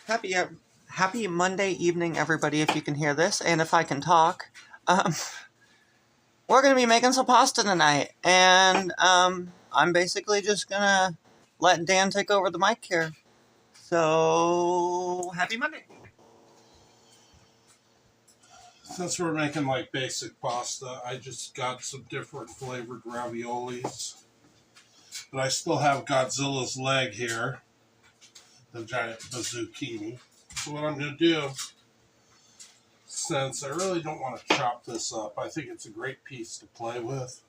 Happy happy Monday evening, everybody, if you can hear this, and if I can talk. Um, we're going to be making some pasta tonight, and I'm basically just going to let Dan take over the mic here. So, happy Monday. Since we're making like basic pasta, I just got some different flavored raviolis. But I still have Godzilla's leg here, the giant zucchini. So what I'm going to do, since I really don't want to chop this up, I think it's a great piece to play with.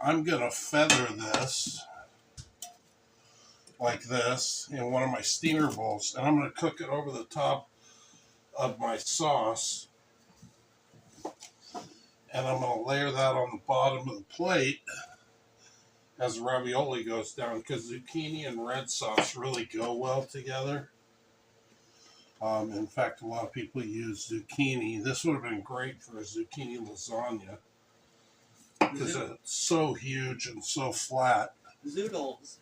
I'm going to feather this like this in one of my steamer bowls, and I'm going to cook it over the top of my sauce. And I'm going to layer that on the bottom of the plate as the ravioli goes down, because zucchini and red sauce really go well together. In fact, a lot of people use zucchini. This would have been great for a zucchini lasagna because it's so huge and so flat. Zook noodles.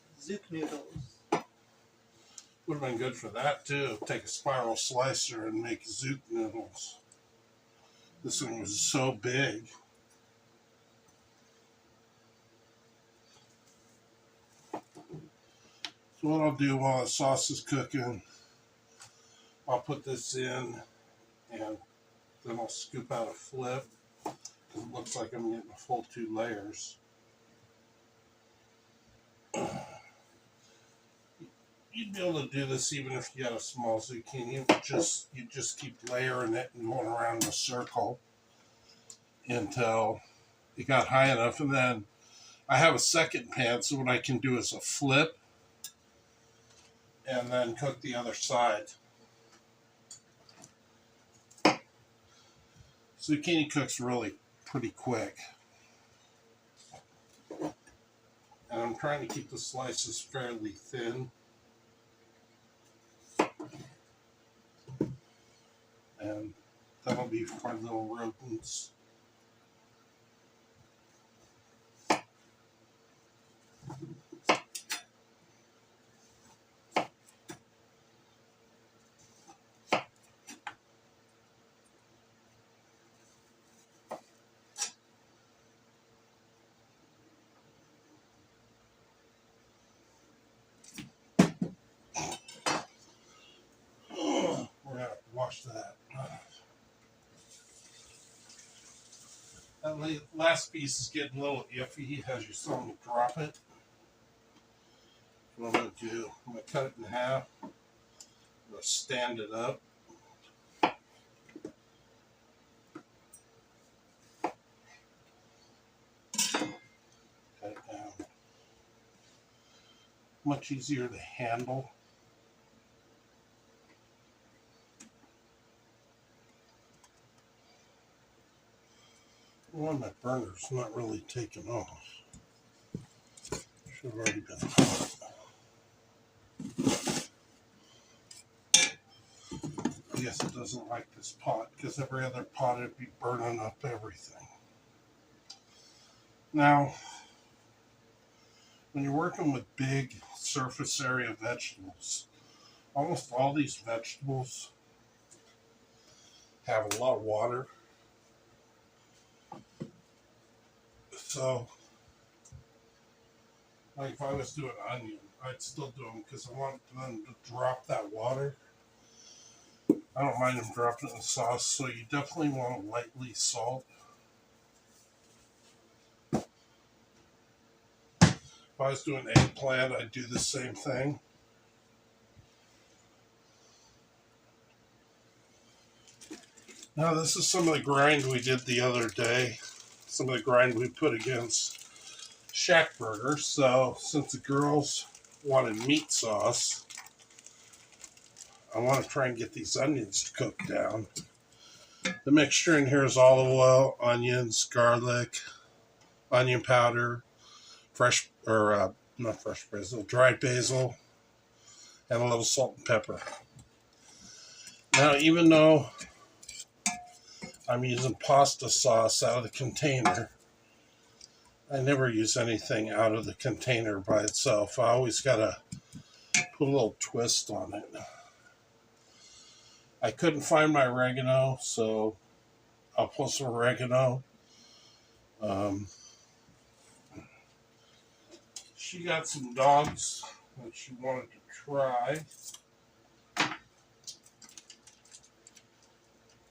Would have been good for that too. Take a spiral slicer and make zook noodles. This one was so big. So what I'll do while the sauce is cooking, I'll put this in and then I'll scoop out a flip. It looks like I'm getting a full 2 layers. You'd be able to do this even if you had a small zucchini. You just keep layering it and going around in a circle until it got high enough. And then I have a second pan, so what I can do is a flip and then cook the other side. Zucchini cooks really pretty quick. And I'm trying to keep the slices fairly thin. And that'll be for little rodents. We're going to wash that. That last piece is getting a little iffy as you saw me drop it. What I'm going to do, I'm going to cut it in half. I'm going to stand it up. Cut it down. Much easier to handle. Well, my burner's not really taken off. Should have already been hot. I guess it doesn't like this pot because every other pot would be burning up everything. Now, when you're working with big surface area vegetables, almost all these vegetables have a lot of water. So, like if I was doing onion, I'd still do them because I want them to drop that water. I don't mind them dropping it in the sauce, so you definitely want to lightly salt. If I was doing eggplant, I'd do the same thing. Now this is some of the grind we did the other day. Some of the grind we put against shack burgers. So since the girls wanted meat sauce, I want to try and get these onions to cook down. The mixture in here is olive oil, onions, garlic, onion powder, not fresh basil, dried basil, and a little salt and pepper. Now, even though I'm using pasta sauce out of the container, I never use anything out of the container by itself. I always got to put a little twist on it. I couldn't find my oregano, so I'll put some oregano. Um, she got some dogs that she wanted to try.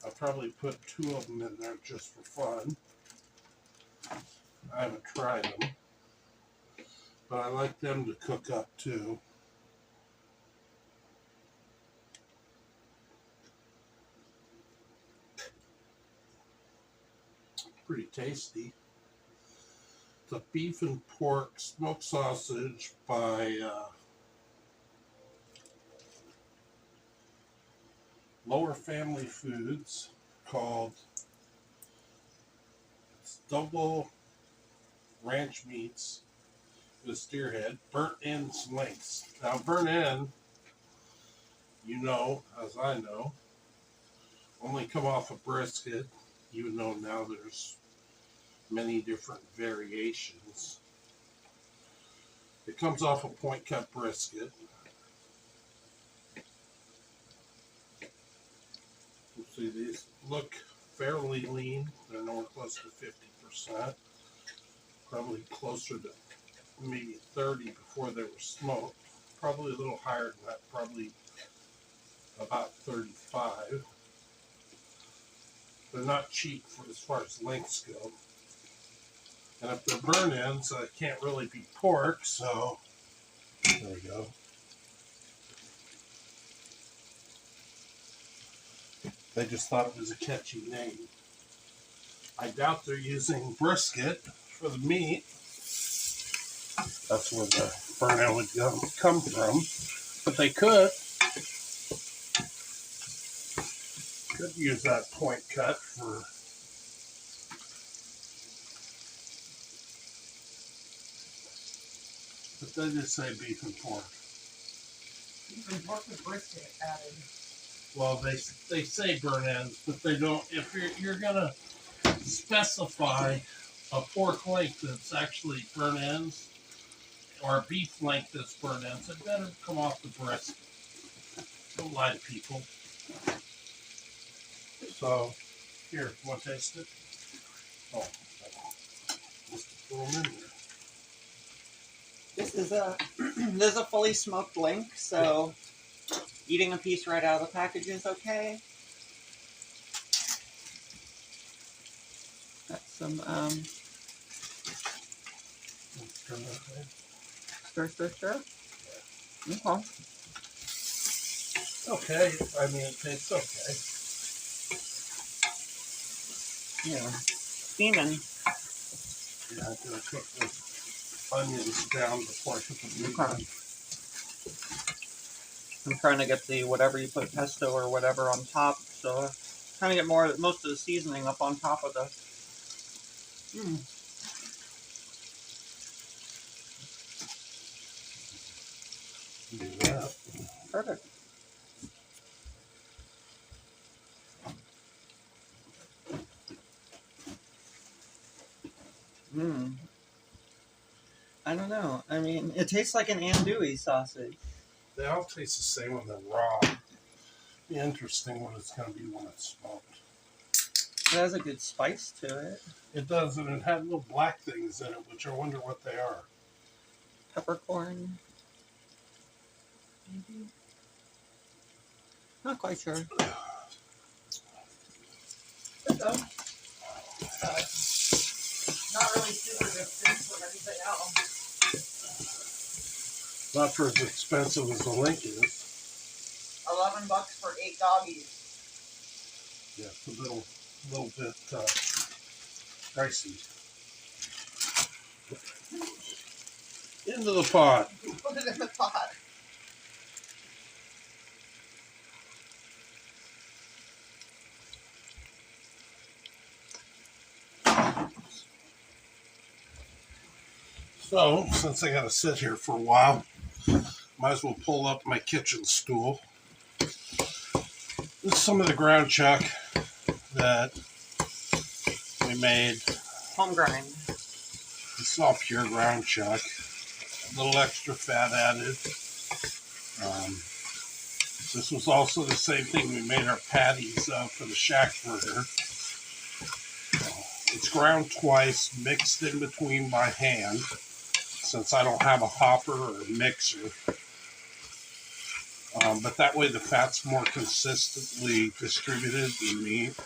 I'll probably put 2 of them in there just for fun. I haven't tried them, but I like them to cook up too. Pretty tasty. It's a beef and pork smoked sausage by Lower Family Foods, called double ranch meats with steerhead, burnt ends lengths. Now, burnt end, you know, as I know, only come off a brisket, even though now there's many different variations. It comes off a point cut brisket. You see, these look fairly lean. They're nowhere close to 50%. Probably closer to maybe 30 before they were smoked. Probably a little higher than that. Probably about 35. They're not cheap for as far as lengths go. And if they're burn ends, it can't really be pork, so there we go. They just thought it was a catchy name. I doubt they're using brisket for the meat. That's where the burn end would come from. But they could use that point cut for. But they just say beef and pork. Beef and pork with brisket added. Well, they say burn ends, but they don't. If you're gonna specify a pork length that's actually burn ends, or a beef length that's burn ends, it better come off the brisket. Don't lie to people. So, here, want to taste it? Oh, just throw them in there. This is a fully smoked link, so eating a piece right out of the package is okay. Got some stir. Okay. Okay, I mean it tastes okay. Yeah, steaming. Yeah, I'm gonna cook the onions down before I put the meat Okay. in. I'm trying to get the whatever you put pesto or whatever on top, so trying to get most of the seasoning up on top of the. Do that. Perfect. I don't know. I mean, it tastes like an andouille sausage. They all taste the same when they're raw. Be interesting what it's going to be when it's smoked. It has a good spice to it. It does, and it had little black things in it, which I wonder what they are. Peppercorn. Maybe. Not quite sure. Good though. Not really super different from anything else. Not for as expensive as the link is. $11 for 8 doggies. Yeah, it's a little bit pricey. Into the pot. Put it in the pot. So, since I got to sit here for a while, might as well pull up my kitchen stool. This is some of the ground chuck that we made. Home grind. It's all pure ground chuck. A little extra fat added. This was also the same thing we made our patties for the shack burger. It's ground twice, mixed in between by hand, since I don't have a hopper or a mixer. But that way the fat's more consistently distributed in meat.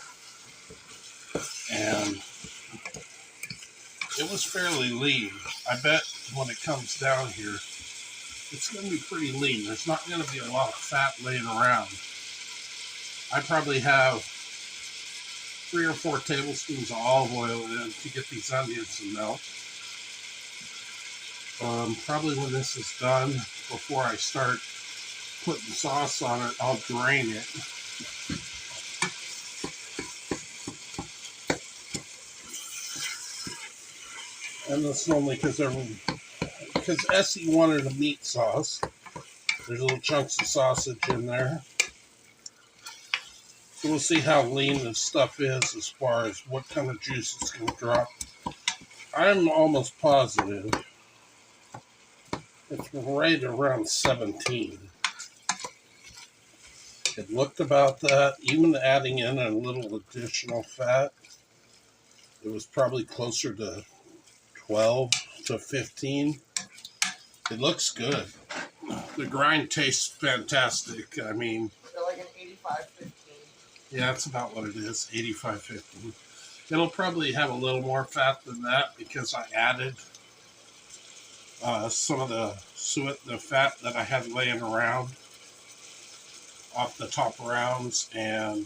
And it was fairly lean. I bet when it comes down here, it's going to be pretty lean. There's not going to be a lot of fat laying around. I probably have 3 or 4 tablespoons of olive oil in to get these onions to melt. Probably when this is done, before I start putting sauce on it, I'll drain it. And that's only because Essie wanted a meat sauce. There's little chunks of sausage in there. So we'll see how lean this stuff is as far as what kind of juice it's going to drop. I'm almost positive it's right around 17. It looked about that. Even adding in a little additional fat, it was probably closer to 12 to 15. It looks good. The grind tastes fantastic. I mean, like an 85-15. Yeah, that's about what it is, 85-15. It'll probably have a little more fat than that because I added some of the fat that I had laying around off the top rounds, and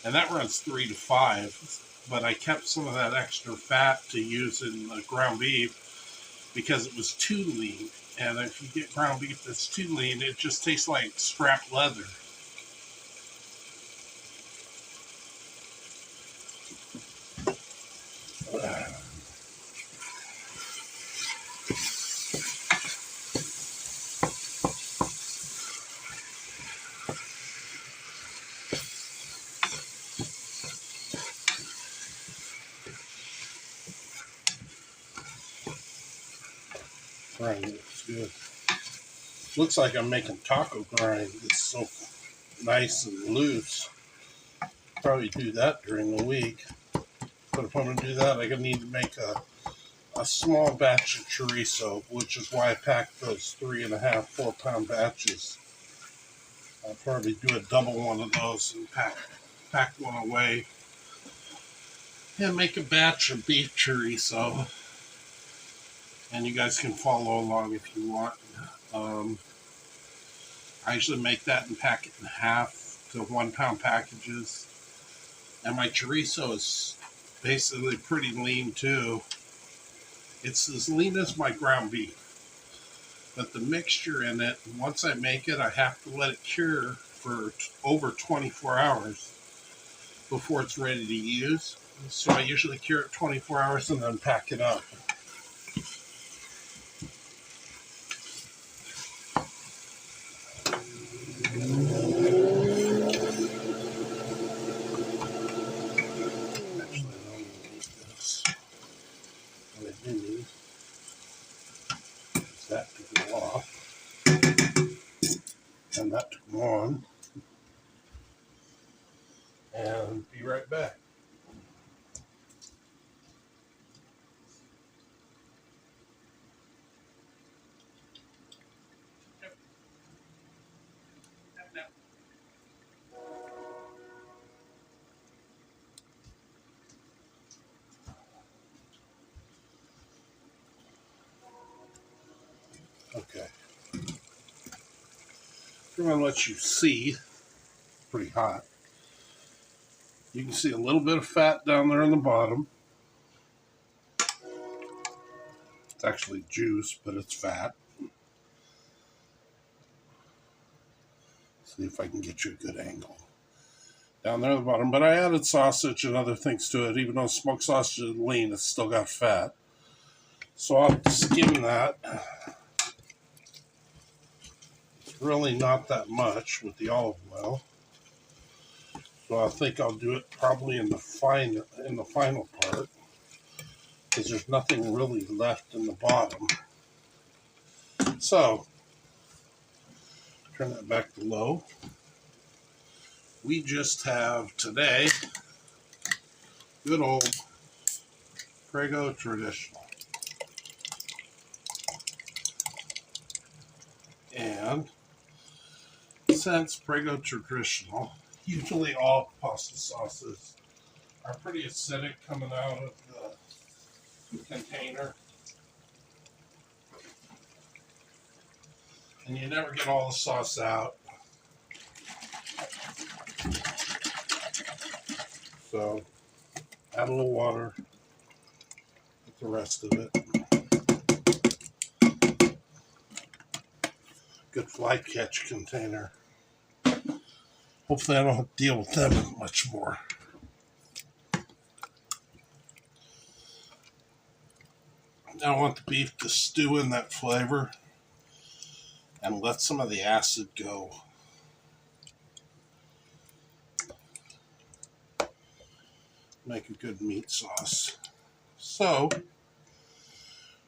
that runs 3 to 5. But I kept some of that extra fat to use in the ground beef because it was too lean. And if you get ground beef that's too lean, it just tastes like scrap leather. Grind looks good. Looks like I'm making taco grind. It's so nice and loose. Probably do that during the week. But if I'm going to do that, I'm going to need to make a small batch of chorizo, which is why I packed those 3.5, 4 pound batches. I'll probably do a double one of those and pack one away. And make a batch of beef chorizo. And you guys can follow along if you want. I usually make that and pack it in half to 1 pound packages. And my chorizo is basically pretty lean too. It's as lean as my ground beef. But the mixture in it, once I make it, I have to let it cure for over 24 hours before it's ready to use. So I usually cure it 24 hours and then pack it up. That to go off, and that to go on, and be right back. Okay. I'm going to let you see. Pretty hot. You can see a little bit of fat down there in the bottom. It's actually juice, but it's fat. See if I can get you a good angle. Down there at the bottom. But I added sausage and other things to it. Even though smoked sausage is lean, it's still got fat. So I'll skim that. It's really not that much with the olive oil. So I think I'll do it probably in the final part, because there's nothing really left in the bottom. So Turn that back to low. We just have today good old Prego traditional. And since Prego traditional, usually all pasta sauces are pretty acidic coming out of the container. And you never get all the sauce out. So add a little water with the rest of it. Good fly catch container. Hopefully I don't have to deal with them much more. Now I want the beef to stew in that flavor and let some of the acid go. Make a good meat sauce. So,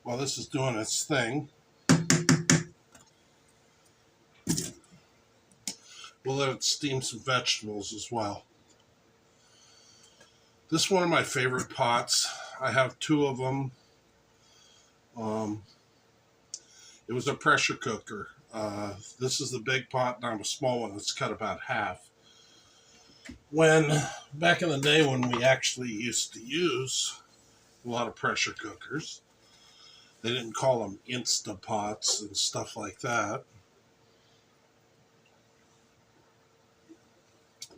while this is doing its thing, we'll let it steam some vegetables as well. This is one of my favorite pots. I have two of them. It was a pressure cooker. This is the big pot, and I have a small one that's cut about half. Back in the day when we actually used to use a lot of pressure cookers, they didn't call them Instapots and stuff like that.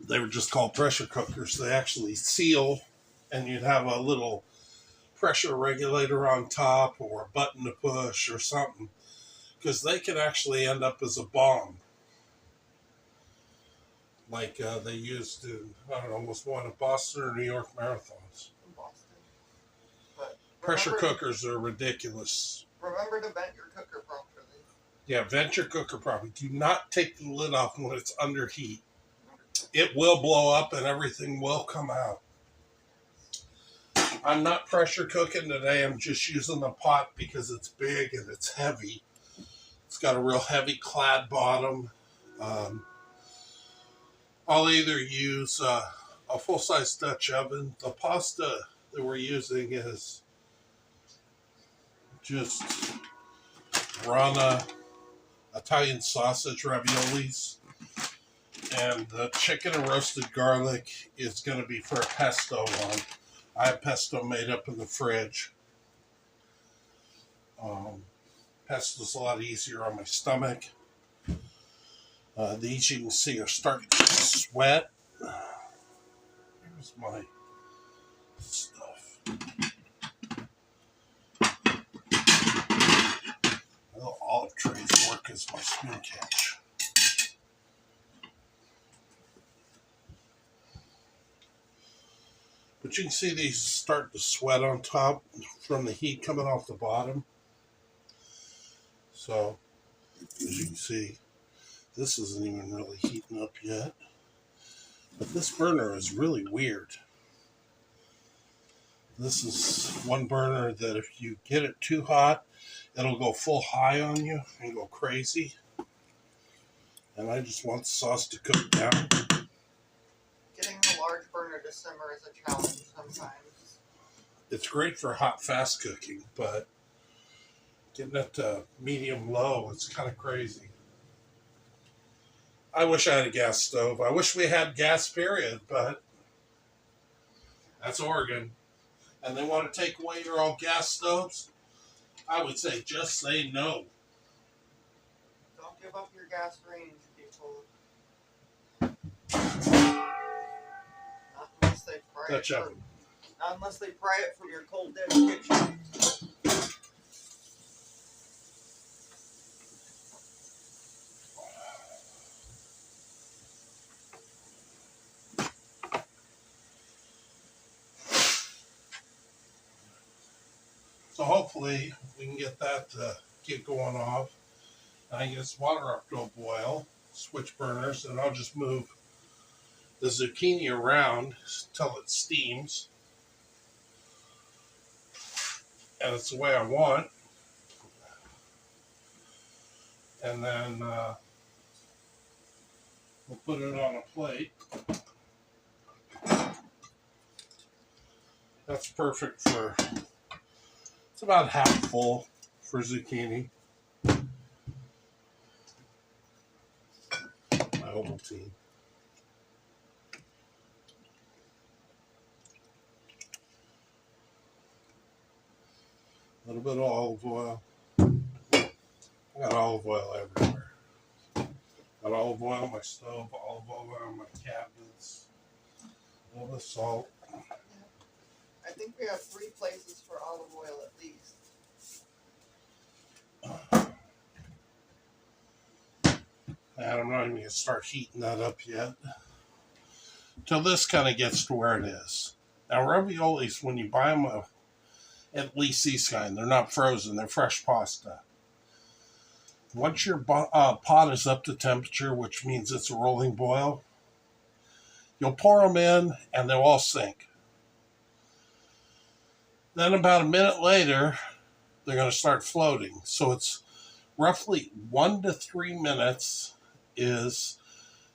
They were just called pressure cookers. They actually seal, and you'd have a little pressure regulator on top or a button to push or something, because they can actually end up as a bomb. Like they used in, I don't know, was one of Boston or New York marathons. Boston. But Pressure cookers are ridiculous. Remember to vent your cooker properly. Yeah, vent your cooker properly. Do not take the lid off when it's under heat. It will blow up and everything will come out. I'm not pressure cooking today. I'm just using the pot because it's big and it's heavy. It's got a real heavy clad bottom. I'll either use a full-size Dutch oven. The pasta that we're using is just rana Italian sausage raviolis. And the chicken and roasted garlic is going to be for a pesto one. I have pesto made up in the fridge. Pesto's a lot easier on my stomach. These you can see are starting to sweat. Here's my stuff. Little olive trays work as my spoon catch. But you can see these start to sweat on top from the heat coming off the bottom. So, as you can see, this isn't even really heating up yet. But this burner is really weird. This is one burner that if you get it too hot, it'll go full high on you and go crazy. And I just want the sauce to cook down. Getting the large burner to simmer is a challenge sometimes. It's great for hot, fast cooking, but getting it to medium low, it's kind of crazy. I wish I had a gas stove. I wish we had gas, period, but that's Oregon. And they want to take away your old gas stoves. I would say just say no. Don't give up your gas range, people. Not unless they fry Dutch it. oven. Not unless they fry it from your cold dead kitchen. So hopefully we can get that to get going off. I get this water up to a boil, switch burners, and I'll just move the zucchini around until it steams. And it's the way I want. And then We'll put it on a plate. That's perfect for, it's about half full for zucchini. My Ovaltine. A little bit of olive oil. I got olive oil everywhere. Got olive oil on my stove, olive oil on my cabinets. A little bit of salt. I think we have 3 places for olive oil at least. And I'm not even going to start heating that up yet. Till this kind of gets to where it is. Now, raviolis, when you buy them, at least these kind, they're not frozen, they're fresh pasta. Once your pot is up to temperature, which means it's a rolling boil, you'll pour them in and they'll all sink. Then about a minute later, they're going to start floating. So it's roughly 1 to 3 minutes is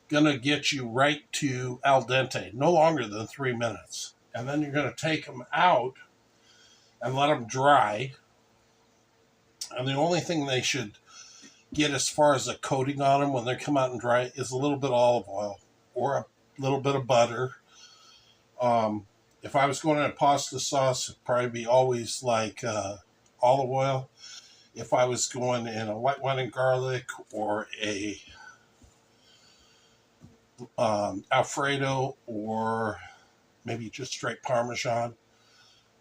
going to get you right to al dente, no longer than 3 minutes. And then you're going to take them out and let them dry. And the only thing they should get as far as a coating on them when they come out and dry is a little bit of olive oil or a little bit of butter. If I was going in a pasta sauce, it'd probably be always like olive oil. If I was going in a white wine and garlic or a Alfredo or maybe just straight Parmesan,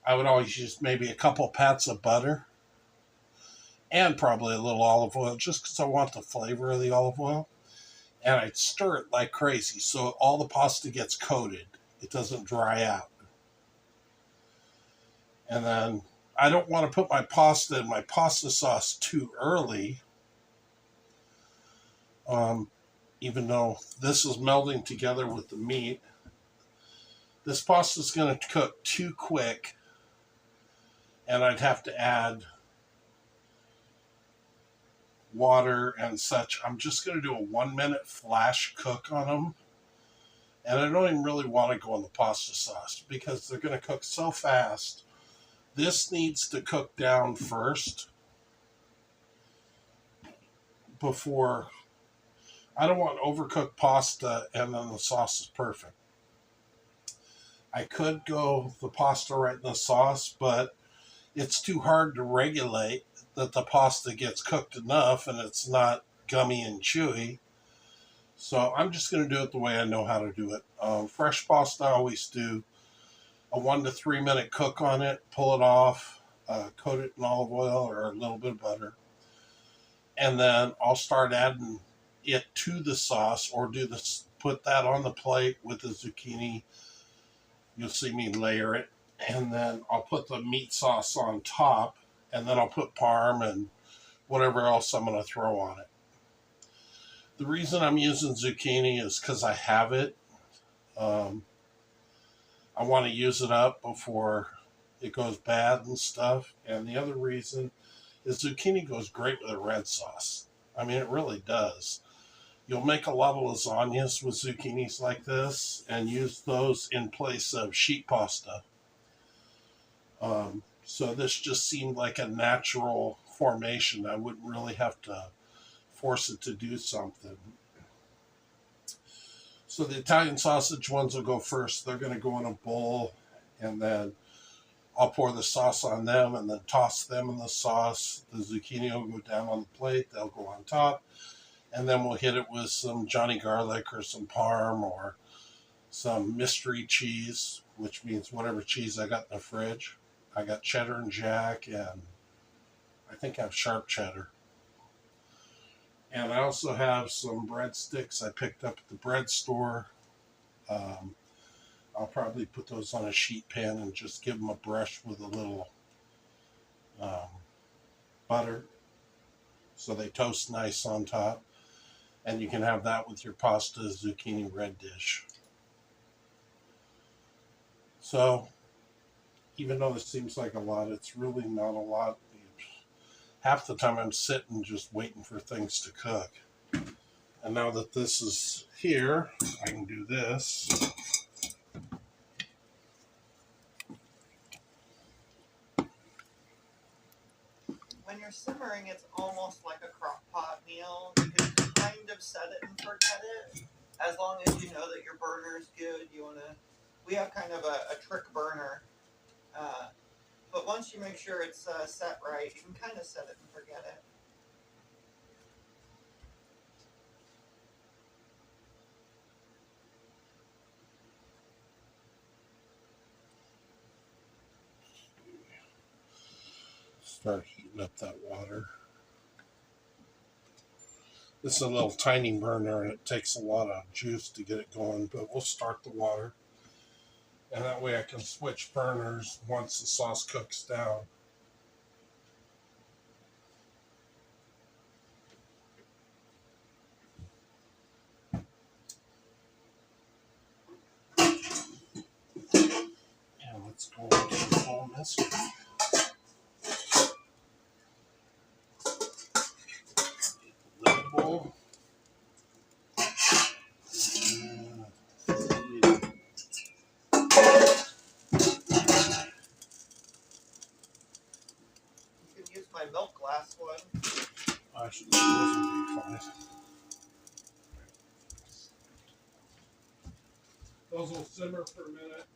I would always use maybe a couple pats of butter and probably a little olive oil just because I want the flavor of the olive oil. And I'd stir it like crazy so all the pasta gets coated. It doesn't dry out. And then I don't want to put my pasta in my pasta sauce too early. Even though this is melding together with the meat. This pasta is going to cook too quick. And I'd have to add water and such. I'm just going to do a 1 minute flash cook on them. And I don't even really want to go in the pasta sauce because they're going to cook so fast. This needs to cook down first before. I don't want overcooked pasta and then the sauce is perfect. I could go the pasta right in the sauce, but it's too hard to regulate that the pasta gets cooked enough and it's not gummy and chewy. So I'm just going to do it the way I know how to do it. Fresh pasta, I always do a 1 to 3 minute cook on it, pull it off, coat it in olive oil or a little bit of butter. And then I'll start adding it to the sauce or put that on the plate with the zucchini. You'll see me layer it. And then I'll put the meat sauce on top. And then I'll put parm and whatever else I'm going to throw on it. The reason I'm using zucchini is because I have it. I want to use it up before it goes bad and stuff. And the other reason is zucchini goes great with a red sauce. I mean, it really does. You'll make a lot of lasagnas with zucchinis like this and use those in place of sheet pasta. So this just seemed like a natural formation. I wouldn't really have to force it to do something. So the Italian sausage ones will go first. They're going to go in a bowl, and then I'll pour the sauce on them and then toss them in the sauce. The zucchini will go down on the plate. They'll go on top. And then we'll hit it with some Johnny garlic or some parm or some mystery cheese, which means whatever cheese I got in the fridge. I got cheddar and jack, and I think I have sharp cheddar. And I also have some breadsticks I picked up at the bread store. I'll probably put those on a sheet pan and just give them a brush with a little butter so they toast nice on top. And you can have that with your pasta zucchini red dish. So, even though this seems like a lot, it's really not a lot. Half the time I'm sitting just waiting for things to cook. And now that this is here, I can do this. When you're simmering, it's almost like a crock pot meal. You can kind of set it and forget it. As long as you know that your burner is good, we have kind of a trick burner. But once you make sure it's set right, you can kind of set it and forget it. Start heating up that water. This is a little tiny burner and it takes a lot of juice to get it going, but we'll start the water. And that way I can switch burners once the sauce cooks down. And let's go into the full mixture. Lid bowl. You can use my milk glass one. Actually, those will be fine. Those will simmer for a minute.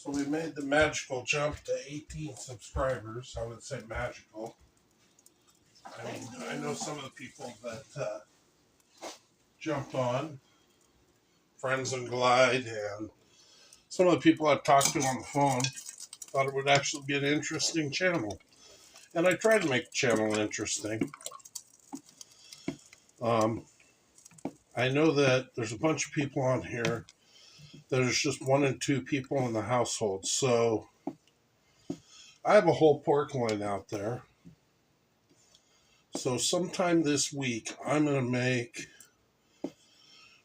So we made the magical jump to 18 subscribers. I would say magical. I mean, I know some of the people that jumped on, Friends and Glide, and some of the people I've talked to on the phone thought it would actually be an interesting channel. And I tried to make the channel interesting. I know that there's a bunch of people on here that there's just one and two people in the household. So I have a whole pork loin out there. So sometime this week, I'm going to make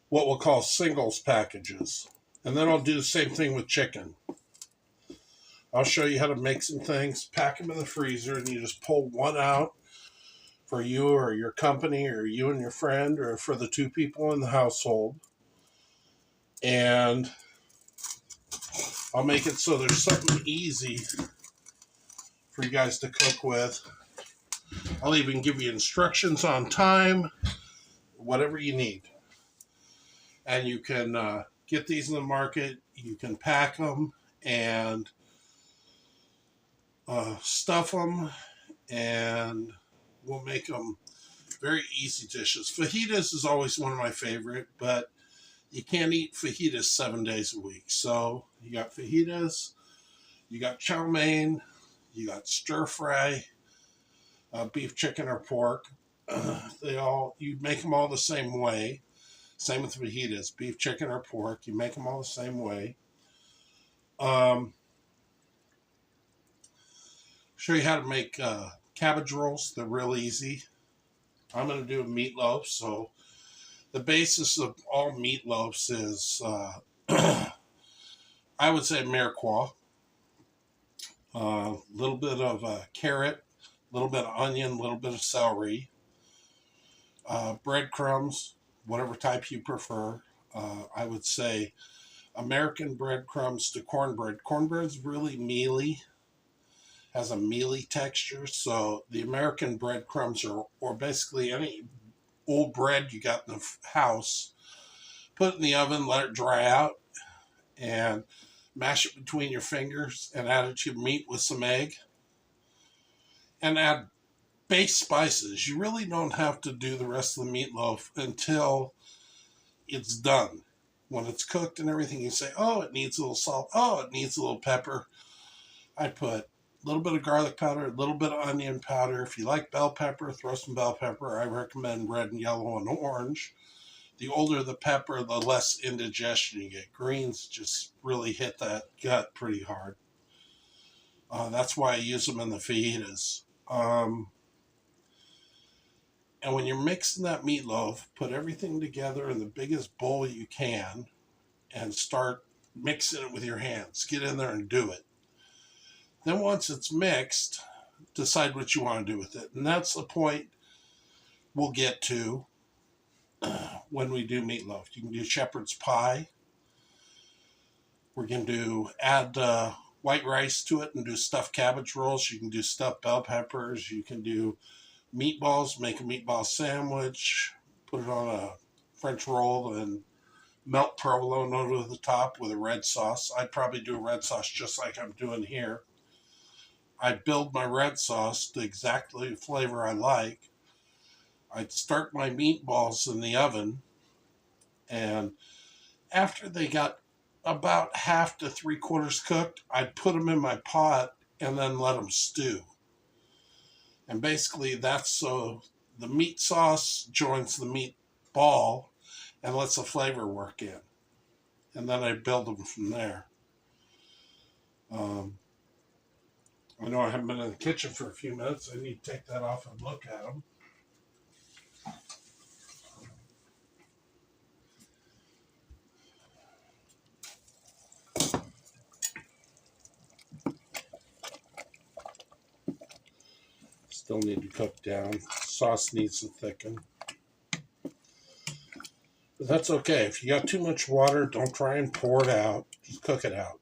what we'll call singles packages. And then I'll do the same thing with chicken. I'll show you how to make some things, pack them in the freezer, and you just pull one out for you or your company or you and your friend or for the two people in the household. And I'll make it so there's something easy for you guys to cook with. I'll even give you instructions on time, whatever you need. And you can get these in the market. You can pack them and stuff them, and we'll make them very easy dishes. Fajitas is always one of my favorite, but you can't eat fajitas 7 days a week. So you got fajitas, you got chow mein, you got stir fry, beef, chicken, or pork. You make them all the same way. Same with fajitas, beef, chicken, or pork. You make them all the same way. Show you how to make cabbage rolls. They're real easy. I'm going to do a meatloaf. So the basis of all meatloafs is, I would say, mirepoix, a little bit of carrot, a little bit of onion, a little bit of celery, breadcrumbs, whatever type you prefer. I would say American breadcrumbs to cornbread. Cornbread's really mealy, has a mealy texture. So the American breadcrumbs or basically any old bread you got in the house, put it in the oven, let it dry out, and mash it between your fingers and add it to your meat with some egg. And add base spices. You really don't have to do the rest of the meatloaf until it's done. When it's cooked and everything, you say, oh, it needs a little salt. Oh, it needs a little pepper. I put a little bit of garlic powder, a little bit of onion powder. If you like bell pepper, throw some bell pepper. I recommend red and yellow and orange. The older the pepper, the less indigestion you get. Greens just really hit that gut pretty hard. That's why I use them in the fajitas. And when you're mixing that meatloaf, put everything together in the biggest bowl you can and start mixing it with your hands. Get in there and do it. Then once it's mixed, decide what you want to do with it. And that's the point we'll get to when we do meatloaf. You can do shepherd's pie. We're going to add white rice to it and do stuffed cabbage rolls. You can do stuffed bell peppers. You can do meatballs, make a meatball sandwich, put it on a French roll and melt provolone over the top with a red sauce. I'd probably do a red sauce just like I'm doing here. I build my red sauce to exactly the flavor I like. I'd start my meatballs in the oven, and after they got about half to 3/4 cooked, I'd put them in my pot and then let them stew. And basically that's so the meat sauce joins the meatball and lets the flavor work in. And then I build them from there. I know I haven't been in the kitchen for a few minutes. I need to take that off and look at them. Still need to cook down. Sauce needs to thicken. But that's okay. If you got too much water, don't try and pour it out. Just cook it out.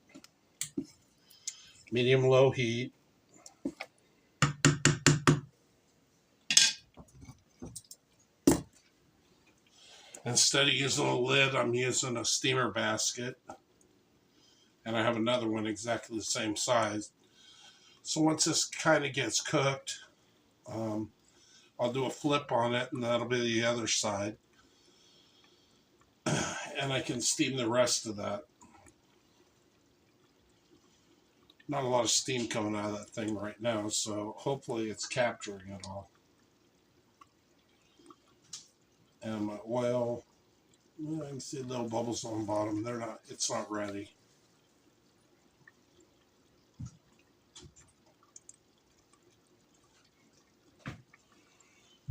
Medium-low heat. Instead of using a lid, I'm using a steamer basket. And I have another one exactly the same size. So once this kind of gets cooked, I'll do a flip on it, and that'll be the other side. And I can steam the rest of that. Not a lot of steam coming out of that thing right now, so hopefully it's capturing it all. And my oil, I can see little bubbles on the bottom. It's not ready.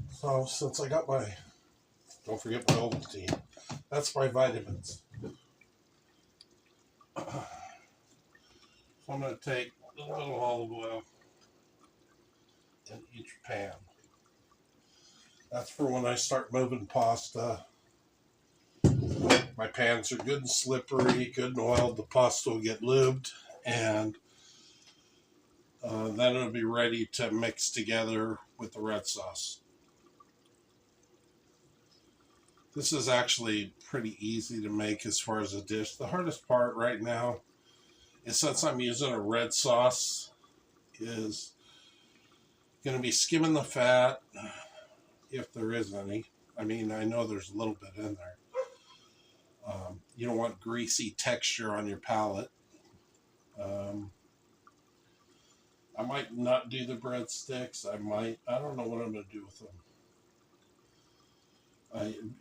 So since I got don't forget my Ovaltine. That's my vitamins. So I'm going to take little bit of olive oil in each pan. That's for when I start moving pasta. My pans are good and slippery, good and oiled. The pasta will get lubed, and then it'll be ready to mix together with the red sauce. This is actually pretty easy to make as far as a dish. The hardest part right now is, since I'm using a red sauce, is going to be skimming the fat, if there is any. I mean, I know there's a little bit in there. You don't want greasy texture on your palate. I might not do the breadsticks. I don't know what I'm going to do with them.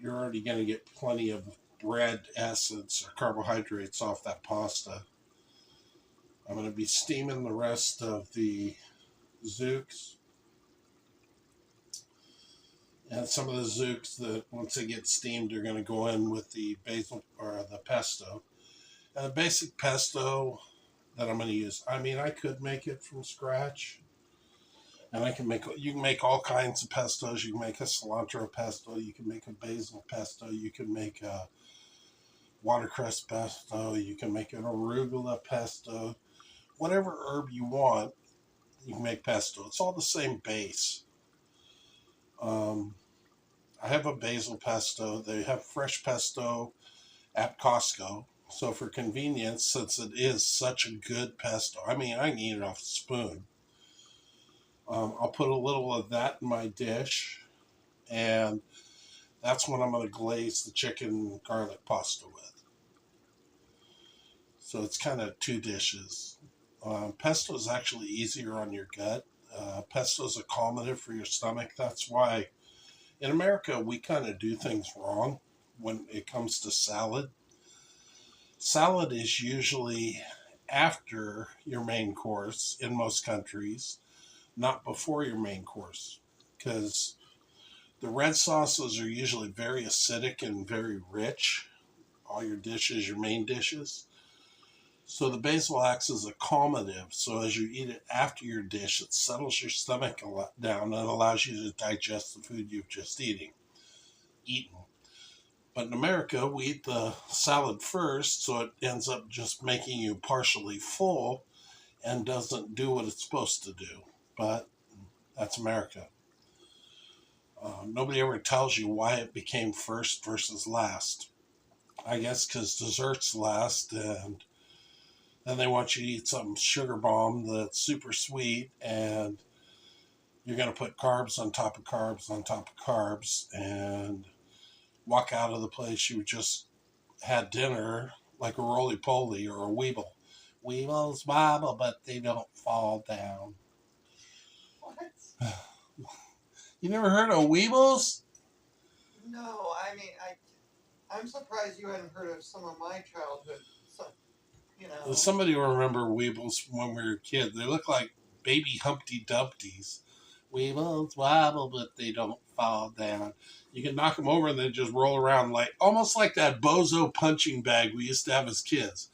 You're already going to get plenty of bread essence or carbohydrates off that pasta. I'm going to be steaming the rest of the zooks. And some of the zooks that, once they get steamed, are going to go in with the basil or the pesto. And the basic pesto that I'm going to use, I mean, I could make it from scratch. And you can make all kinds of pestos. You can make a cilantro pesto. You can make a basil pesto. You can make a watercress pesto. You can make an arugula pesto. Whatever herb you want, you can make pesto. It's all the same base. I have a basil pesto. They have fresh pesto at Costco. So for convenience, since it is such a good pesto, I mean, I can eat it off a spoon. I'll put a little of that in my dish, and that's what I'm going to glaze the chicken garlic pasta with. So it's kind of two dishes. Pesto is actually easier on your gut. Pesto is a calmative for your stomach. That's why in America we kind of do things wrong when it comes to salad. Salad is usually after your main course in most countries, not before your main course, because the red sauces are usually very acidic and very rich. All your dishes, your main dishes. So the basil acts as a calmative. So as you eat it after your dish, it settles your stomach a lot down and allows you to digest the food you've just eaten. But in America, we eat the salad first, so it ends up just making you partially full and doesn't do what it's supposed to do. But that's America. Nobody ever tells you why it became first versus last. I guess because dessert's last, and then they want you to eat some sugar bomb that's super sweet, and you're going to put carbs on top of carbs on top of carbs, and walk out of the place you just had dinner like a roly-poly or a weeble. Weebles wobble, but they don't fall down. What? You never heard of weebles? No, I mean, I'm surprised you hadn't heard of some of my childhood. Somebody will remember weebles when we were kids. They look like baby Humpty Dumptys. Weebles wobble, but they don't fall down. You can knock them over and they just roll around almost like that bozo punching bag we used to have as kids.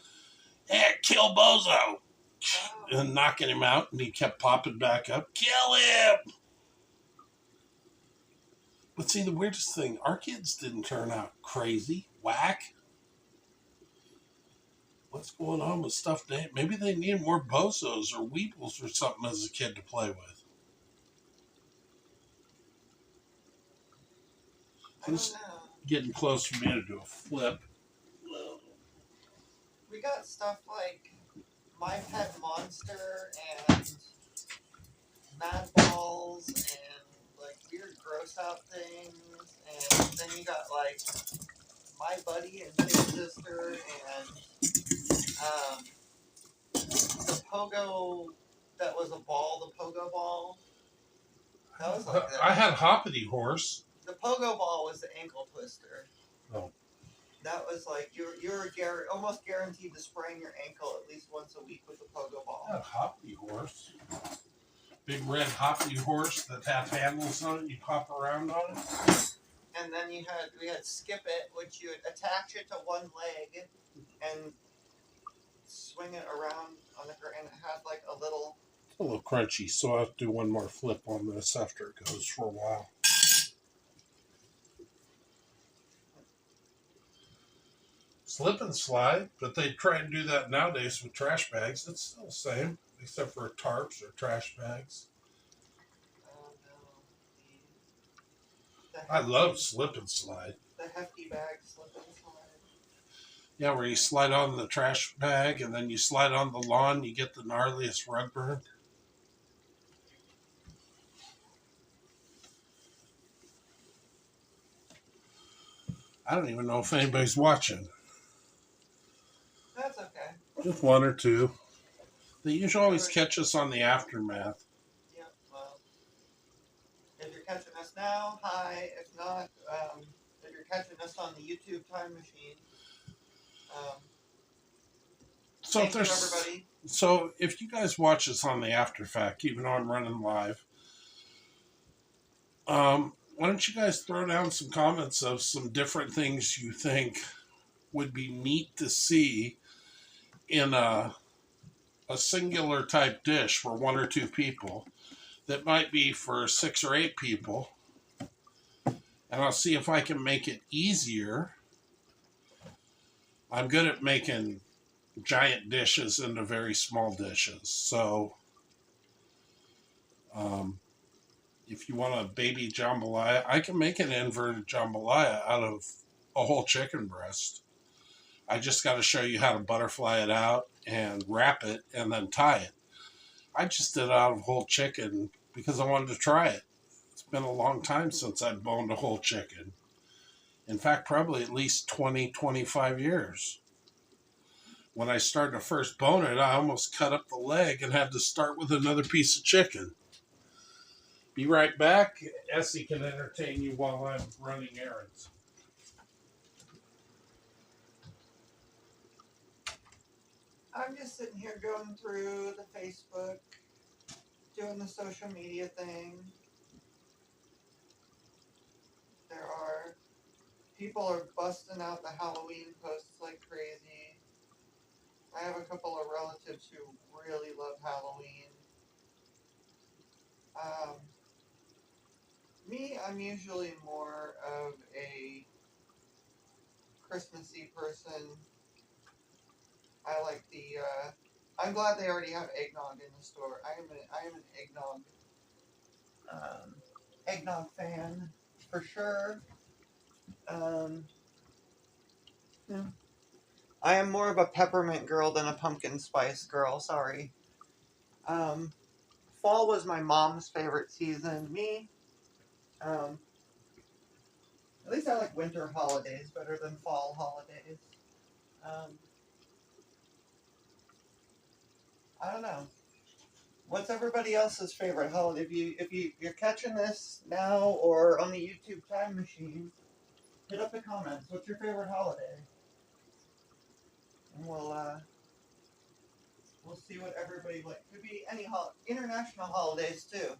Hey, kill Bozo! And knocking him out, and he kept popping back up. Kill him! But see, the weirdest thing, our kids didn't turn out crazy, whack. What's going on with stuff? Maybe they need more bozos or weebles or something as a kid to play with. I don't know. Getting close for me to do a flip. We got stuff like My Pet Monster and Mad Balls and like weird gross out things, and then you got like My Buddy and Big Sister and the pogo that was a ball, the pogo ball. That was like I had Hoppity Horse. The pogo ball was the ankle twister. Oh. That was like you were almost guaranteed to sprain your ankle at least once a week with the pogo ball. I had Hoppity Horse. Big red Hoppity Horse that had handles on it. You hop around on it. And then we had Skip It, which you would attach it to one leg and swing it around on the and it had like a little. It's a little crunchy, so I'll have to do one more flip on this after it goes for a while. Slip and slide, but they try and do that nowadays with trash bags. It's still the same, except for tarps or trash bags. Oh no, I love slip and slide. The hefty bag slip and slide. Yeah, where you slide on the trash bag and then you slide on the lawn, you get the gnarliest rug burn. I don't even know if anybody's watching. That's okay. Just one or two. They usually always catch us on the aftermath. Yep, well, if you're catching us now, hi. If not, if you're catching us on the YouTube time machine, So thank you, everybody. So if you guys watch us on the after fact, even though I'm running live, why don't you guys throw down some comments of some different things you think would be neat to see in a singular type dish for one or two people that might be for 6 or 8 people, and I'll see if I can make it easier. I'm good at making giant dishes into very small dishes, so if you want a baby jambalaya, I can make an inverted jambalaya out of a whole chicken breast. I just got to show you how to butterfly it out and wrap it and then tie it. I just did it out of whole chicken because I wanted to try it. It's been a long time since I've boned a whole chicken. In fact, probably at least 20, 25 years. When I started to first bone it, I almost cut up the leg and had to start with another piece of chicken. Be right back. Essie can entertain you while I'm running errands. I'm just sitting here going through the Facebook, doing the social media thing. People are busting out the Halloween posts like crazy. I have a couple of relatives who really love Halloween. Me, I'm usually more of a Christmassy person. I like the. I'm glad they already have eggnog in the store. I am an eggnog fan for sure. Yeah. I am more of a peppermint girl than a pumpkin spice girl. Sorry. Fall was my mom's favorite season. Me, at least I like winter holidays better than fall holidays. Um, I don't know. What's everybody else's favorite holiday? If you're catching this now or on the YouTube time machine, hit up the comments. What's your favorite holiday? And we'll see what everybody like. Could be any international holidays too.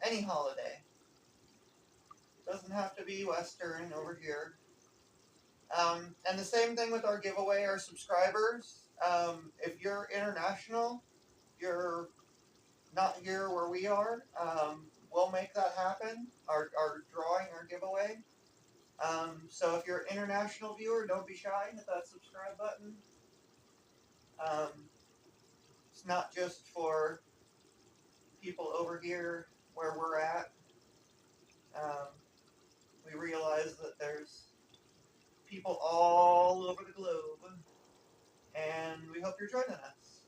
Any holiday. Doesn't have to be Western over here. And the same thing with our giveaway, our subscribers. If you're international, you're not here where we are, we'll make that happen. Our drawing, our giveaway. So if you're an international viewer, don't be shy. Hit that subscribe button. It's not just for people over here where we're at. We realize that there's people all over the globe, and we hope you're joining us.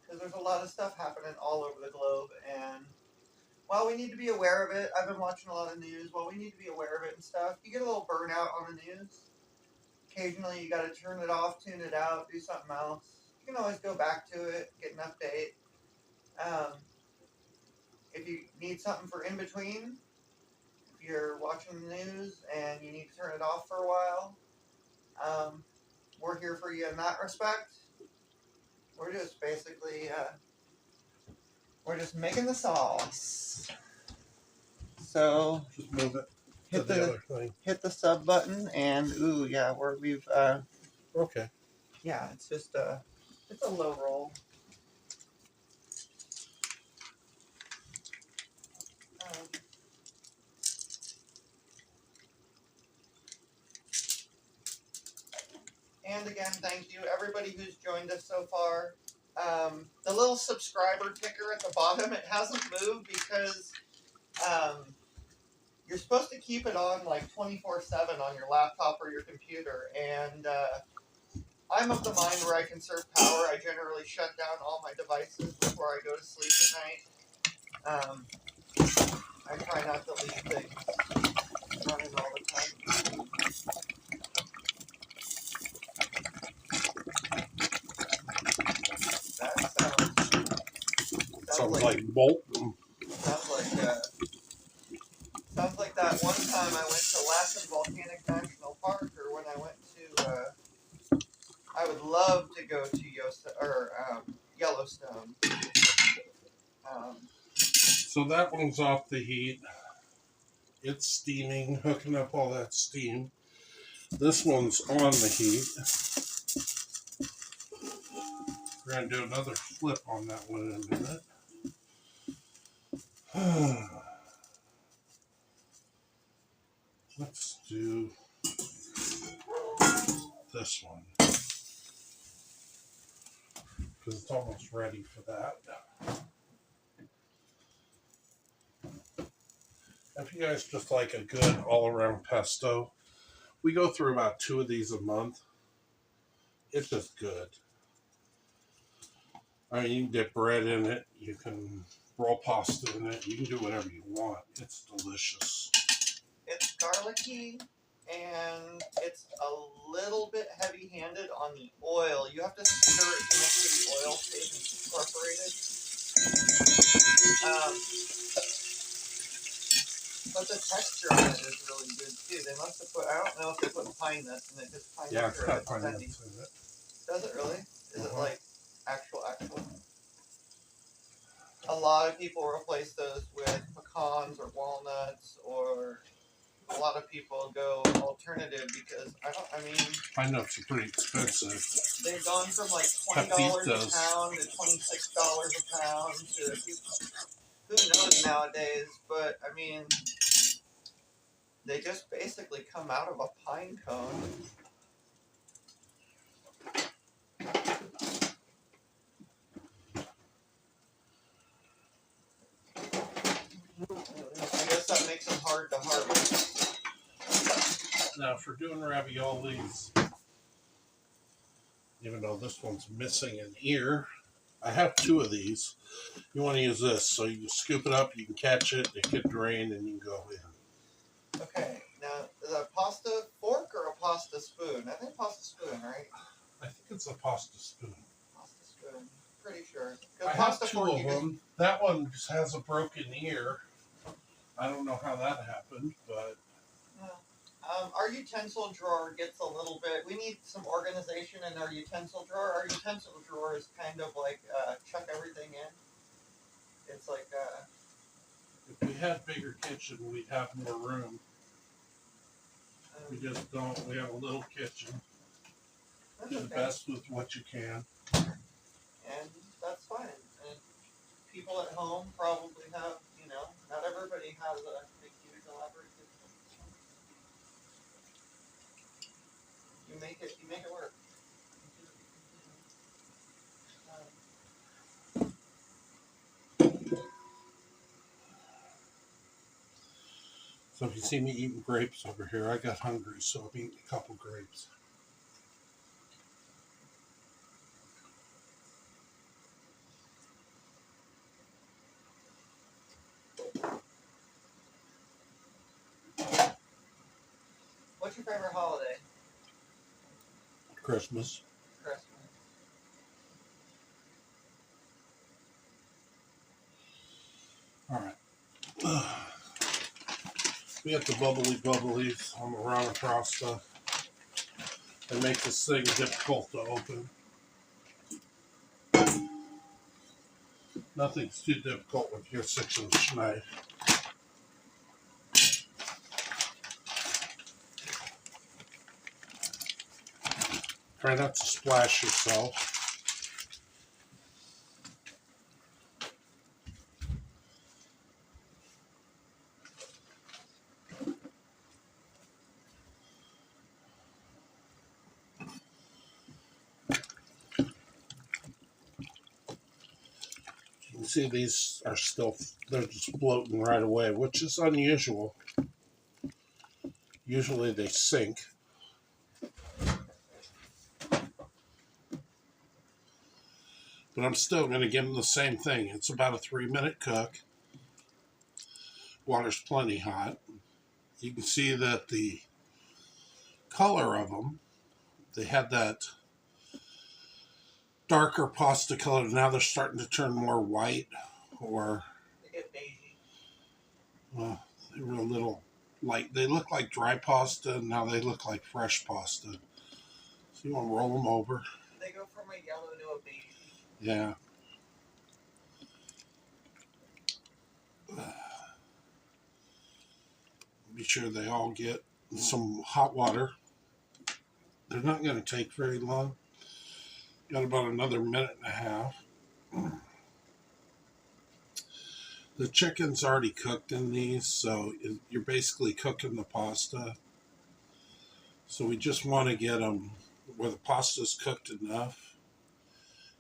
Because there's a lot of stuff happening all over the globe, and while we need to be aware of it, I've been watching a lot of news. While we need to be aware of it and stuff, you get a little burnout on the news. Occasionally, you got to turn it off, tune it out, do something else. You can always go back to it, get an update. If you need something for in between, if you're watching the news and you need to turn it off for a while, we're here for you in that respect. We're just basically, we're just making the sauce. So just move it to hit the other thing. Hit the sub button, and ooh, yeah, we've Okay. yeah, it's just it's a low roll. Um, and again, thank you everybody who's joined us so far. The little subscriber ticker at the bottom, it hasn't moved because um, you're supposed to keep it on like 24/7 on your laptop or your computer, and I'm of the mind where I conserve power. I generally shut down all my devices before I go to sleep at night. I try not to leave things running all the time. That Sounds like Bolton. sounds like sounds like that one time I went to Lassen Volcanic National Park, or when I went to. I would love to go to Yellowstone. Um, So that one's off the heat. It's steaming, hooking up all that steam. This one's on the heat. We're going to do another flip on that one in a minute. Let's do this one, because it's almost ready for that. If you guys just like a good all-around pesto, we go through about 2 of these a month. It's just good. I mean, you can dip bread in it. You can roll pasta in it. You can do whatever you want. It's delicious. it's garlicky and it's a little bit heavy-handed on the oil. You have to stir it to make sure the oil stays incorporated. But the texture on it is really good too. They must have put, I don't know if they put pine nuts in it, because pine Yeah, nuts it's are a got bit pine spendy. nuts in it. Does it really? Is it Uh-huh. like actual? A lot of people replace those with pecans or walnuts, or a lot of people go alternative because I mean, Pine nuts are pretty expensive. they've gone from like $20 a pound to $26 a pound to who knows nowadays, but I mean, they just basically come out of a pine cone. I guess that makes them hard to harvest. Now, for doing raviolis, even though this one's missing an ear, I have 2 of these. You want to use this, so you can scoop it up, you can catch it, it can drain, and you can go in. Okay, now is that a pasta fork or a pasta spoon? I think pasta spoon, right? I think it's a pasta spoon. Pasta spoon, pretty sure. I have 2 of them. That one just has a broken ear. I don't know how that happened, but our utensil drawer gets a little bit. We need some organization in our utensil drawer. Our utensil drawer is kind of like chuck everything in. It's like if we had bigger kitchen, we'd have more room. We just don't. We have a little kitchen. Do the best with what you can. And that's fine. And people at home probably have, not everybody has a big, huge, elaborate kitchen. You make it work. So if you see me eating grapes over here, I got hungry, so I'm eating a couple grapes. What's your favorite holiday? Christmas. Christmas. All right. We have the bubblies on the Rana Crosta. They make this thing difficult to open. Nothing's too difficult with your 6-inch knife. Try not to splash yourself. You can see these are still, they're just floating right away, which is unusual. Usually they sink. But I'm still going to give them the same thing. It's about a 3-minute cook. Water's plenty hot. You can see that the color of them, they had that darker pasta color. Now they're starting to turn more white, or well, they were a little light. They look like dry pasta, and now they look like fresh pasta. So you want to roll them over. They go from a yellow to a beige. Yeah. Be sure they all get some hot water. They're not going to take very long. Got about another minute and a half. The chicken's already cooked in these, so you're basically cooking the pasta. So we just want to get them where the pasta's cooked enough.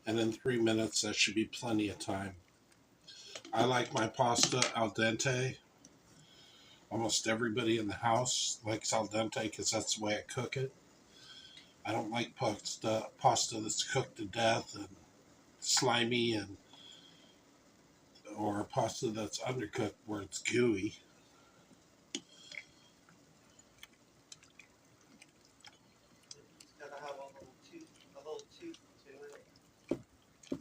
And in 3 minutes, that should be plenty of time. I like my pasta al dente. Almost everybody in the house likes al dente because that's the way I cook it. I don't like pasta that's cooked to death and slimy, and or pasta that's undercooked where it's gooey. It's gotta have a little tooth to it.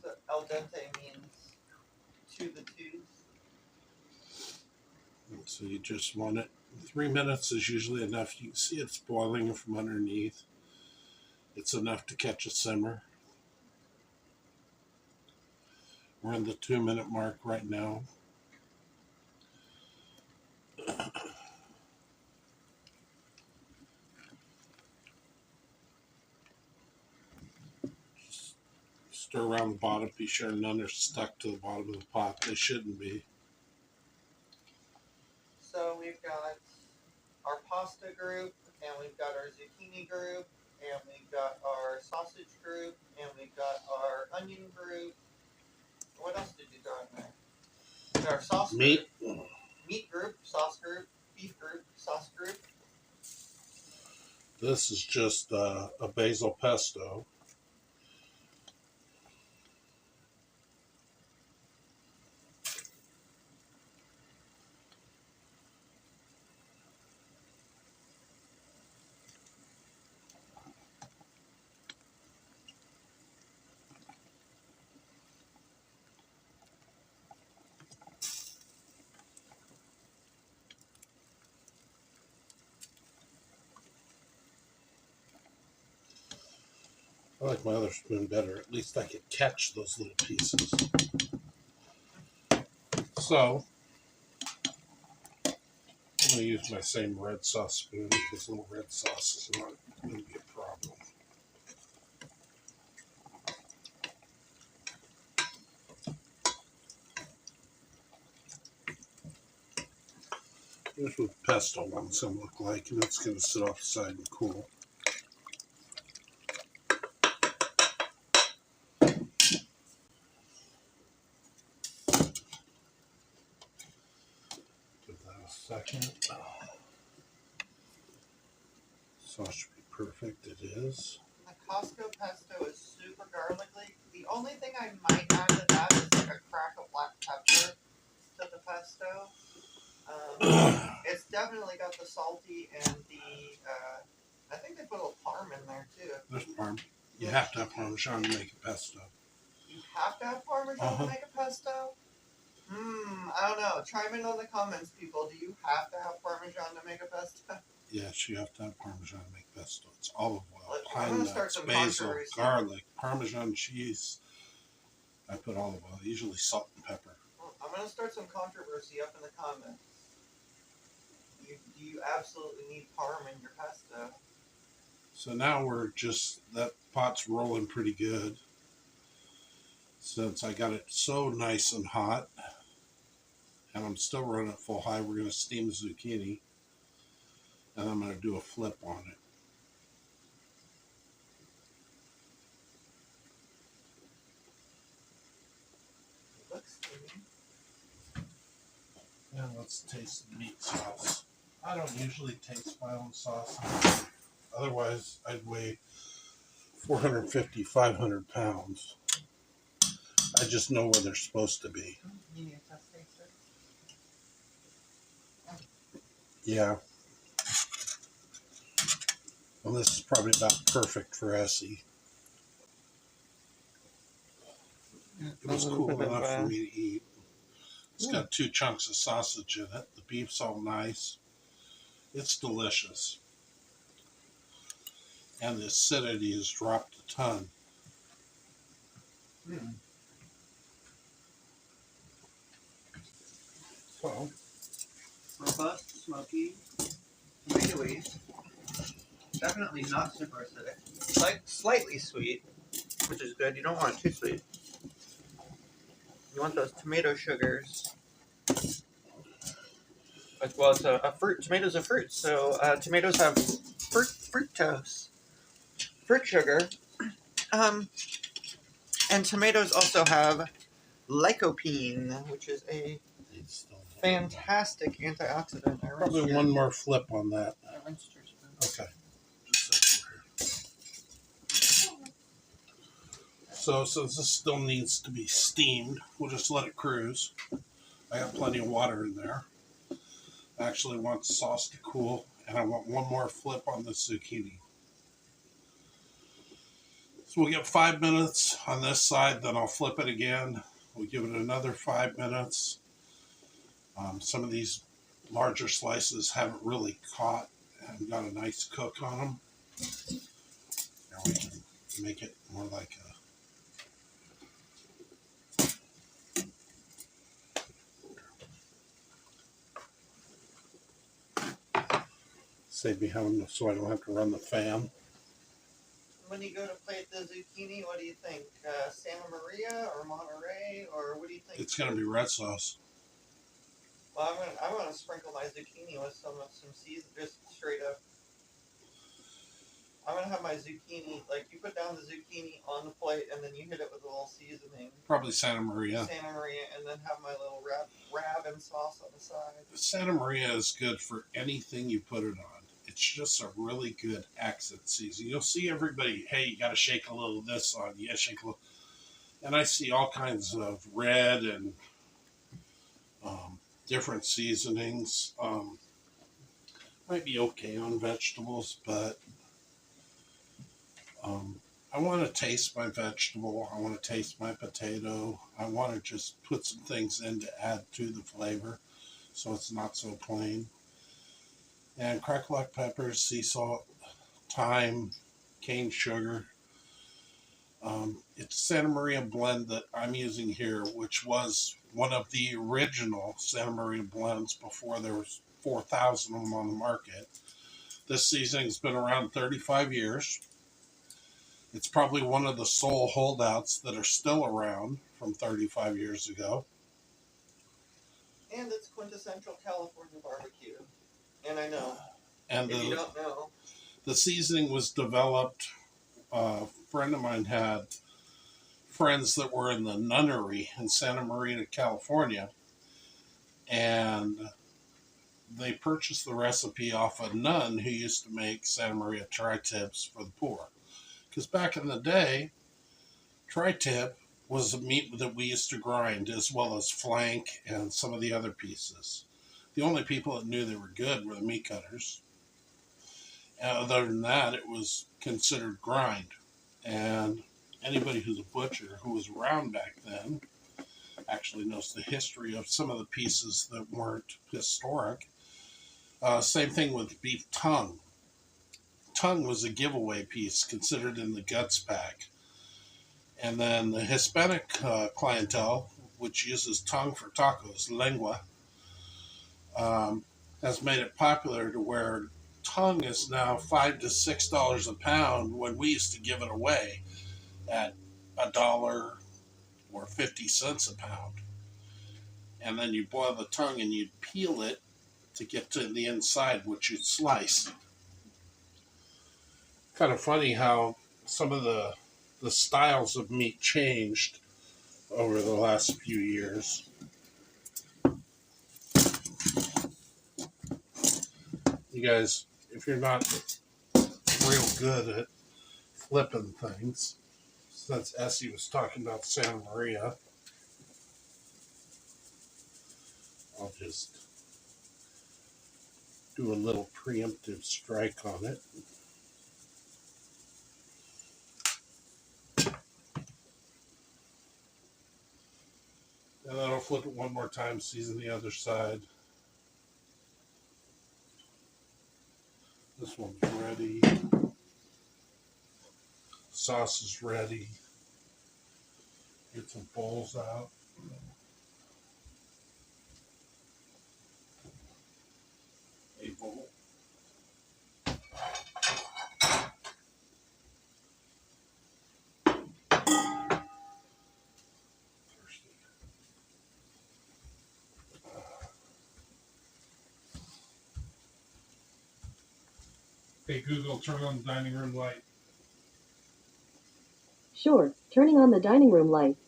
So al dente means to the tooth. And so you just want it. 3 minutes is usually enough. You can see it's boiling from underneath. It's enough to catch a simmer. We're in the 2-minute mark right now. Just stir around the bottom. Be sure none are stuck to the bottom of the pot. They shouldn't be. So we've got our pasta group, and we've got our zucchini group, and we've got our sausage group, and we've got our onion group. What else did you throw in there? We got our sauce Meat. group, meat group, sauce group, beef group, sauce group. This is just a basil pesto. I like my other spoon better. At least I could catch those little pieces. So, I'm going to use my same red sauce spoon because little red sauce is not going to be a problem. Here's what the pesto one's going to look like, and it's going to sit off the side and cool. Give that a second. Sauce should be perfect. It is. The Costco pesto is super garlicky. The only thing I might add to that is like a crack of black pepper to the pesto. It's definitely got the salty and the, I think they put a little parm in there too. There's parm. You have to have Parmesan to make a pesto. You have to have Parmesan to make a pesto? I don't know. Chime in on the comments, people. Do you have to have Parmesan to make a pesto? Yes, you have to have Parmesan to make pesto. It's olive oil, Look, pine nuts, basil, garlic, Parmesan cheese. I put olive oil, usually salt and pepper. I'm going to start some controversy up in the comments. Do you absolutely need parm in your pesto? So now that pot's rolling pretty good. Since I got it so nice and hot, and I'm still running at full high, we're going to steam the zucchini, and I'm going to do a flip on it. Looks steamy. Now let's taste the meat sauce. I don't usually taste my own sauce. Otherwise, I'd weigh 450, 500 pounds. I just know where they're supposed to be. You need a test taster? Yeah. Well, this is probably about perfect for Essie. It was cool enough for me to eat. It's got 2 chunks of sausage in it. The beef's all nice. It's delicious. And the acidity has dropped a ton. So, robust, smoky, tomatoey. Definitely not super acidic. Like slightly sweet, which is good. You don't want it too sweet. You want those tomato sugars. Well, it's a fruit. Tomatoes are fruit, so tomatoes have fructose, fruit sugar. And tomatoes also have lycopene, which is a fantastic antioxidant. Probably one more flip on that. I rinsed your spoon. Okay. So since this still needs to be steamed, we'll just let it cruise. I got plenty of water in there. I actually want the sauce to cool, and I want one more flip on the zucchini. So we'll get 5 minutes on this side, then I'll flip it again. We'll give it another 5 minutes. Some of these larger slices haven't really caught and got a nice cook on them. Now we can make it more like a save me having so I don't have to run the fan. When you go to plate the zucchini, what do you think? Santa Maria or Monterey, or what do you think? It's gonna be red sauce. Well, I'm gonna sprinkle my zucchini with some season, just straight up. I'm gonna have my zucchini, like you put down the zucchini on the plate, and then you hit it with a little seasoning. Probably Santa Maria. Santa Maria, and then have my little rab and sauce on the side. Santa Maria is good for anything you put it on. It's just a really good accent season. You'll see everybody, hey, you got to shake a little of this on. Yeah, shake a little. And I see all kinds of red and different seasonings. Might be okay on vegetables, but I want to taste my vegetable. I want to taste my potato. I want to just put some things in to add to the flavor so it's not so plain. And cracked black peppers, sea salt, thyme, cane sugar. It's Santa Maria blend that I'm using here, which was one of the original Santa Maria blends before there was 4,000 of them on the market. This seasoning's been around 35 years. It's probably one of the sole holdouts that are still around from 35 years ago. And it's quintessential California barbecue. And I know. And if you don't know. The seasoning was developed. A friend of mine had friends that were in the nunnery in Santa Maria, California. And they purchased the recipe off a nun who used to make Santa Maria tri-tips for the poor. Because back in the day, tri-tip was a meat that we used to grind, as well as flank and some of the other pieces. The only people that knew they were good were the meat cutters. Other than that, it was considered grind. And anybody who's a butcher who was around back then actually knows the history of some of the pieces that weren't historic. Same thing with beef tongue. Tongue was a giveaway piece considered in the guts pack. And then the Hispanic clientele, which uses tongue for tacos, lengua, has made it popular to where tongue is now $5 to $6 a pound when we used to give it away at $1 or 50 cents a pound. And then you boil the tongue and you'd peel it to get to the inside, which you'd slice. Kind of funny how some of the styles of meat changed over the last few years. You guys, if you're not real good at flipping things, since Essie was talking about Santa Maria, I'll just do a little preemptive strike on it. And then I'll flip it one more time, season the other side. This one's ready. Sauce is ready. Get some bowls out. A bowl. Hey Google, turn on the dining room light. Sure, turning on the dining room light.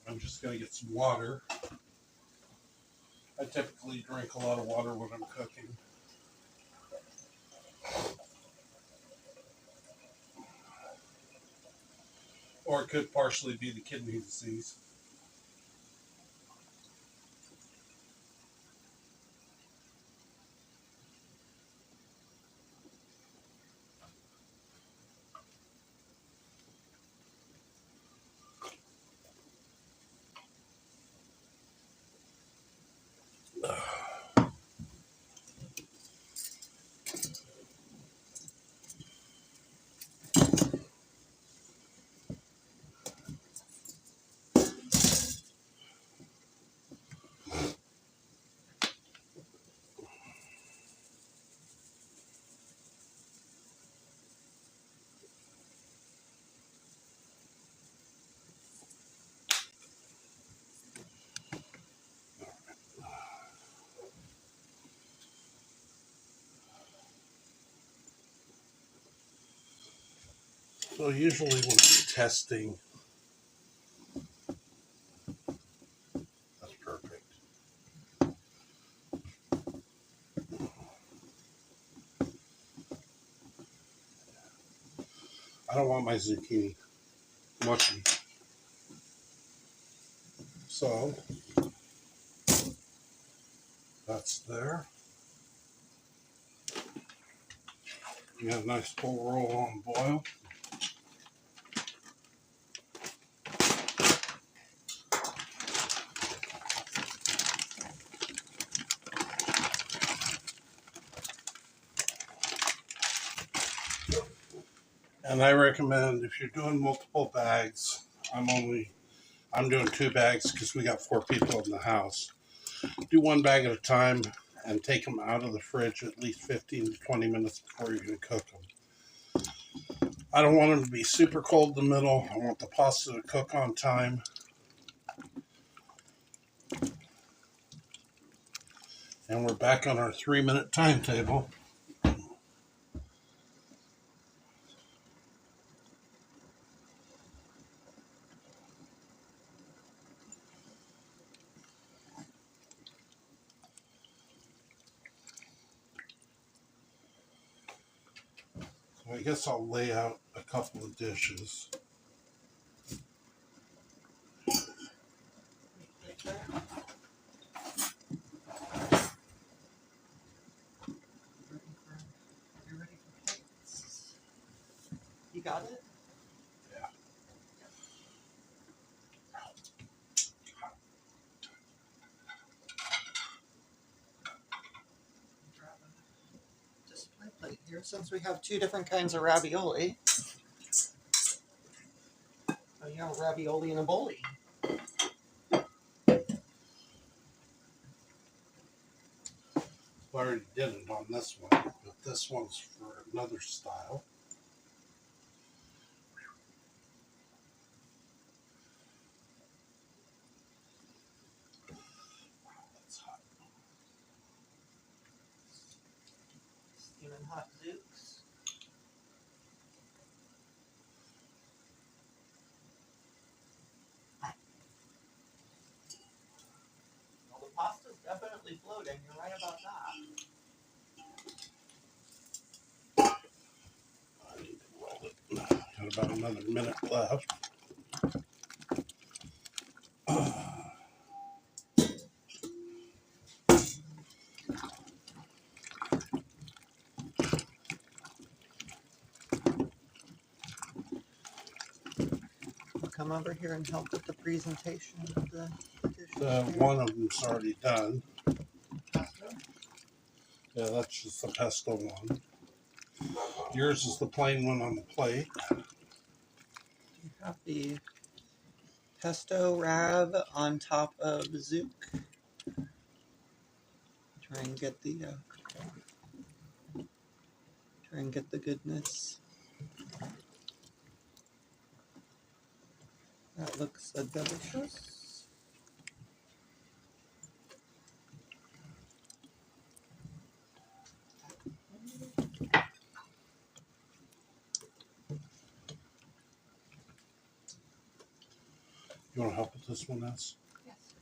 I'm just going to get some water. I typically drink a lot of water when I'm cooking. Or it could partially be the kidney disease. So usually when I'm testing, that's perfect. I don't want my zucchini mushy. So that's there. You have a nice full roll on boil. And I recommend if you're doing multiple bags, I'm doing 2 bags because we got 4 people in the house. Do 1 bag at a time and take them out of the fridge at least 15 to 20 minutes before you're going to cook them. I don't want them to be super cold in the middle. I want the pasta to cook on time. And we're back on our 3-minute timetable. I guess I'll lay out a couple of dishes. You got it? Yeah. Display plate here since we have two different kinds of ravioli. Oh, yeah, ravioli in a bowl. I already did it on this one, but this one's for another style. That's hot. Steaming hot zooks. Well, the pasta's definitely floating. You're right about that. I need to roll it. Got about another minute left. I'll come over here and help with the presentation of the dishes. One of them's already done. Yeah, that's just the pesto one. Yours is the plain one on the plate. You have the pesto rav on top of zouk. Try and get the goodness. That looks delicious. You want to help with this one, S? Yes.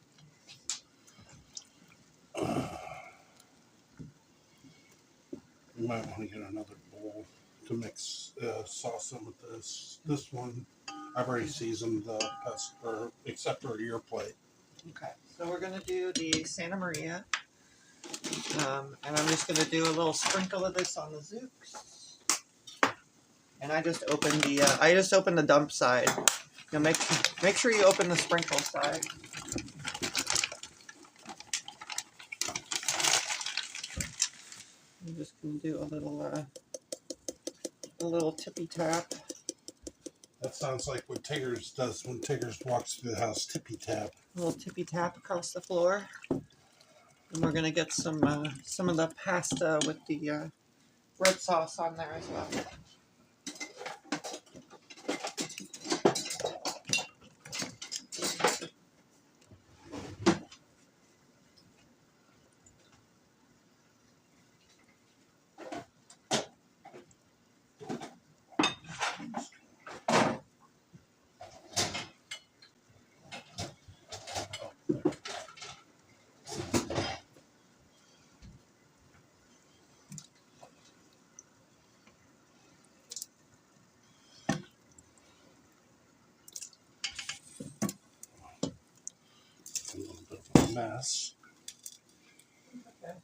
You might want to get another bowl to mix sauce in with this. This one, I've already seasoned the pesto, except for your plate. Okay, so we're gonna do the Santa Maria, and I'm just gonna do a little sprinkle of this on the zooks. And I just opened the dump side. You know, make sure you open the sprinkle side. I'm just gonna do a little tippy tap. That sounds like what Tiggers does when Tiggers walks through the house, tippy tap. A little tippy tap across the floor. And we're gonna get some of the pasta with the red sauce on there as well. A little bit of a mess. Okay.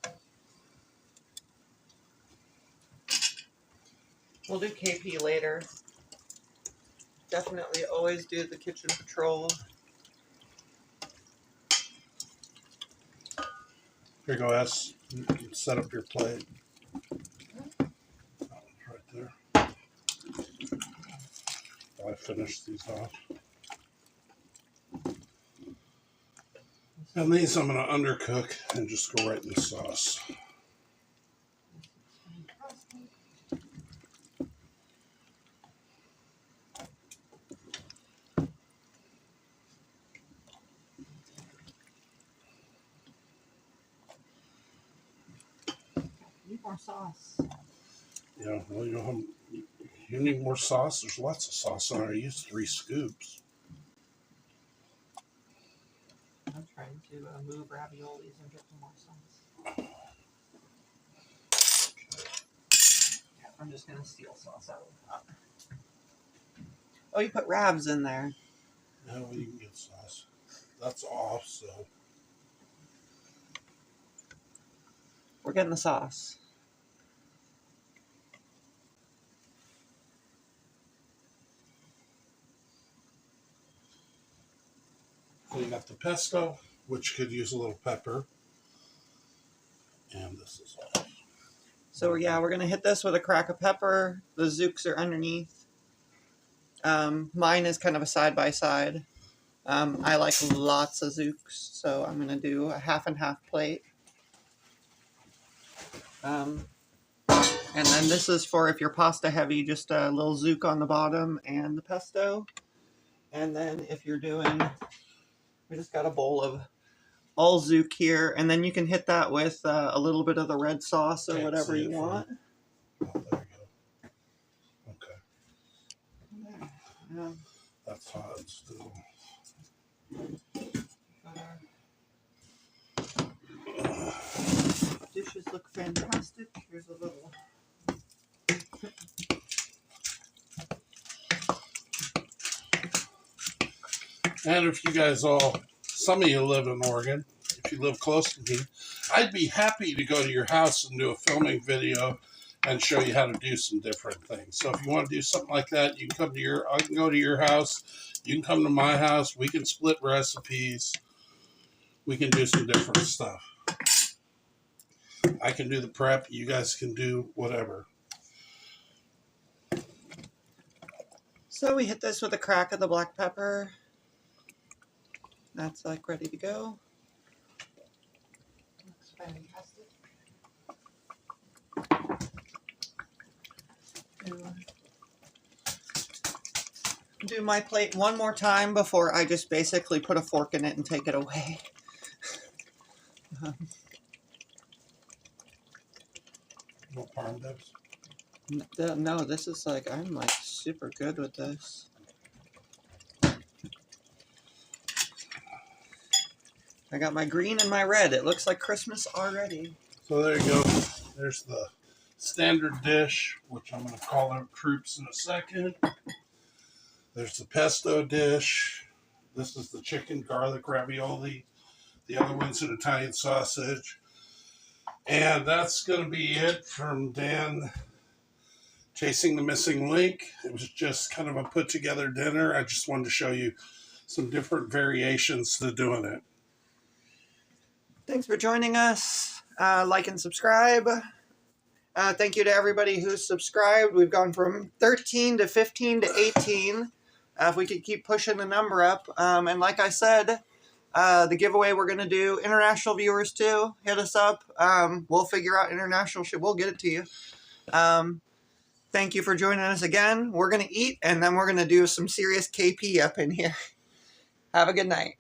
We'll do KP later. Definitely always do the kitchen patrol. Here you go, S. You can set up your plate. That one's right there. I finished these off. And these I'm going to undercook and just go right in the sauce. Need more sauce. Yeah, well, you need more sauce. There's lots of sauce on there. I used 3 scoops. I'm trying to move raviolis and get some more sauce. Yeah, from just going to steal sauce out of the pot. Oh, you put Ravs in there. No, you can get sauce. That's off, so. We're getting the sauce. So you got the pesto, which could use a little pepper. And this is off. So yeah, we're going to hit this with a crack of pepper. The zooks are underneath. Mine is kind of a side-by-side. I like lots of zooks, so I'm going to do a half and half plate. And then this is for if you're pasta heavy, just a little zook on the bottom and the pesto. And then if you're doing, we just got a bowl of all zook here, and then you can hit that with a little bit of the red sauce or whatever you want. Oh, there you go. Okay. Yeah. That's hot still. Dishes look fantastic. Here's a little. And if you guys some of you live in Oregon, if you live close to me, I'd be happy to go to your house and do a filming video and show you how to do some different things. So if you want to do something like that, you can I can go to your house, you can come to my house, we can split recipes, we can do some different stuff. I can do the prep, you guys can do whatever. So we hit this with a crack of the black pepper. That's like ready to go. Looks fantastic. Do my plate one more time before I just basically put a fork in it and take it away. No parm dips? No, this is like, I'm like super good with this. I got my green and my red. It looks like Christmas already. So there you go. There's the standard dish, which I'm going to call out troops in a second. There's the pesto dish. This is the chicken garlic ravioli. The other one's an Italian sausage. And that's going to be it from Dan Chasing the Missing Link. It was just kind of a put together dinner. I just wanted to show you some different variations to doing it. Thanks for joining us. Like and subscribe. Thank you to everybody who's subscribed. We've gone from 13 to 15 to 18. If we could keep pushing the number up. And like I said, the giveaway we're going to do, international viewers too, hit us up. We'll figure out international shit. We'll get it to you. Thank you for joining us again. We're going to eat, and then we're going to do some serious KP up in here. Have a good night.